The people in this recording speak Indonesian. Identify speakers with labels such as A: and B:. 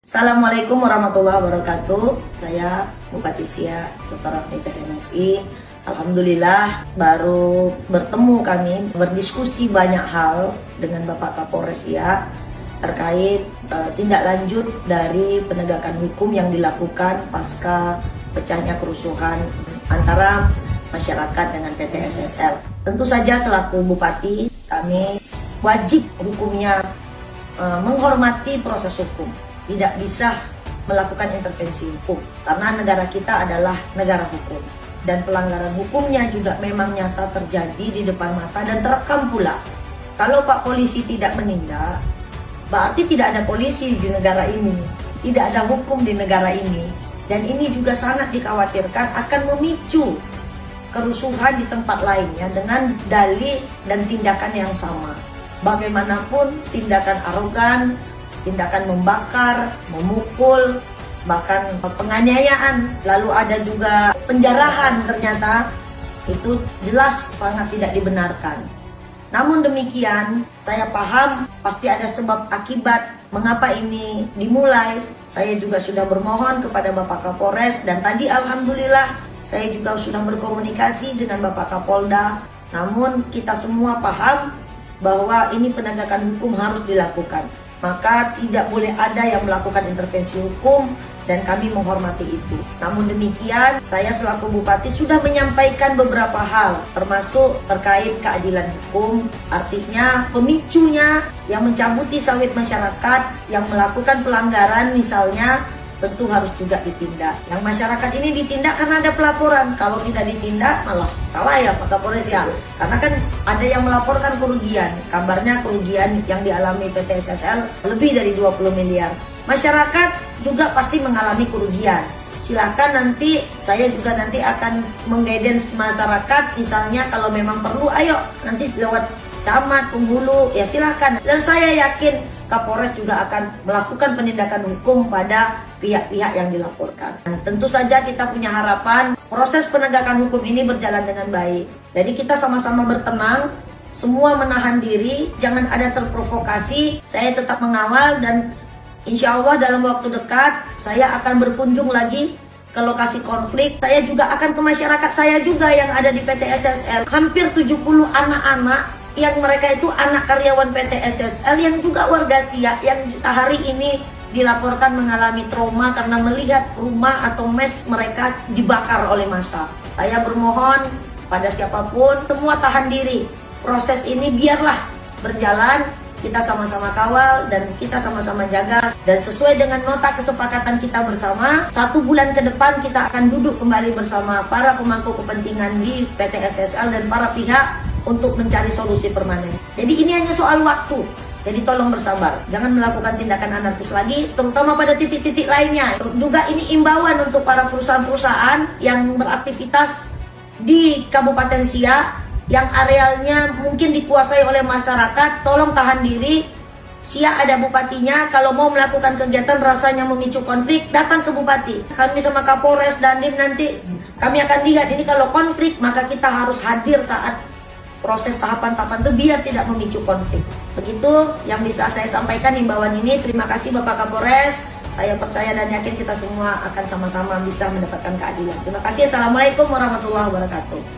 A: Assalamualaikum warahmatullahi wabarakatuh. Saya Bupati Siak, Dr. Afnisa MSI. Alhamdulillah baru bertemu kami berdiskusi banyak hal dengan Bapak Kapolres Siak terkait tindak lanjut dari penegakan hukum yang dilakukan pasca pecahnya kerusuhan antara masyarakat dengan PT SSL. Tentu saja selaku Bupati kami wajib hukumnya menghormati proses hukum. Tidak bisa melakukan intervensi hukum karena negara kita adalah negara hukum dan pelanggaran hukumnya juga memang nyata terjadi di depan mata dan terekam pula. Kalau Pak Polisi tidak menindak, berarti tidak ada polisi di negara ini, tidak ada hukum di negara ini, dan ini juga sangat dikhawatirkan akan memicu kerusuhan di tempat lainnya dengan dalih dan tindakan yang sama. Bagaimanapun tindakan arogan, tindakan membakar, memukul, bahkan penganiayaan, lalu ada juga penjarahan, ternyata itu jelas sangat tidak dibenarkan. Namun demikian, saya paham pasti ada sebab akibat mengapa ini dimulai. Saya juga sudah bermohon kepada Bapak Kapolres dan tadi alhamdulillah saya juga sudah berkomunikasi dengan Bapak Kapolda. Namun kita semua paham bahwa ini penegakan hukum harus dilakukan. Maka tidak boleh ada yang melakukan intervensi hukum dan kami menghormati itu. Namun demikian, saya selaku Bupati sudah menyampaikan beberapa hal, termasuk terkait keadilan hukum, artinya pemicunya yang mencabuti sawit masyarakat, yang melakukan pelanggaran misalnya, tentu harus juga ditindak. Yang masyarakat ini ditindak karena ada pelaporan. Kalau tidak ditindak malah salah ya Pak Kapolres ya. Karena kan ada yang melaporkan kerugian. Kabarnya kerugian yang dialami PT SSL lebih dari 20 miliar. Masyarakat juga pasti mengalami kerugian. Silakan nanti saya juga nanti akan mengguidance masyarakat, misalnya kalau memang perlu ayo nanti lewat camat, penghulu, ya silakan. Dan saya yakin Kapolres juga akan melakukan penindakan hukum pada pihak-pihak yang dilaporkan. Dan tentu saja kita punya harapan proses penegakan hukum ini berjalan dengan baik. Jadi kita sama-sama bertenang, semua menahan diri, jangan ada terprovokasi. Saya tetap mengawal dan insya Allah dalam waktu dekat saya akan berkunjung lagi ke lokasi konflik. Saya juga akan ke masyarakat saya juga yang ada di PT SSL. Hampir 70 anak-anak yang mereka itu anak karyawan PT SSL yang juga warga Siak yang hari ini dilaporkan mengalami trauma karena melihat rumah atau mes mereka dibakar oleh massa. Saya bermohon pada siapapun, semua tahan diri. Proses ini biarlah berjalan, kita sama-sama kawal dan kita sama-sama jaga. Dan sesuai dengan nota kesepakatan kita bersama, 1 bulan ke depan kita akan duduk kembali bersama para pemangku kepentingan di PT SSL dan para pihak untuk mencari solusi permanen. Jadi ini hanya soal waktu. Jadi tolong bersabar, jangan melakukan tindakan anarkis lagi, terutama pada titik-titik lainnya. Juga ini imbauan untuk para perusahaan-perusahaan yang beraktivitas di Kabupaten Siak, yang arealnya mungkin dikuasai oleh masyarakat, tolong tahan diri. Siak ada bupatinya, kalau mau melakukan kegiatan rasanya memicu konflik, datang ke bupati. Kami sama Kapolres dan Dandim nanti, kami akan lihat ini kalau konflik, maka kita harus hadir saat proses tahapan-tahapan itu biar tidak memicu konflik. Begitu yang bisa saya sampaikan himbauan ini. Terima kasih Bapak Kapolres. Saya percaya dan yakin kita semua akan sama-sama bisa mendapatkan keadilan. Terima kasih. Assalamualaikum warahmatullahi wabarakatuh.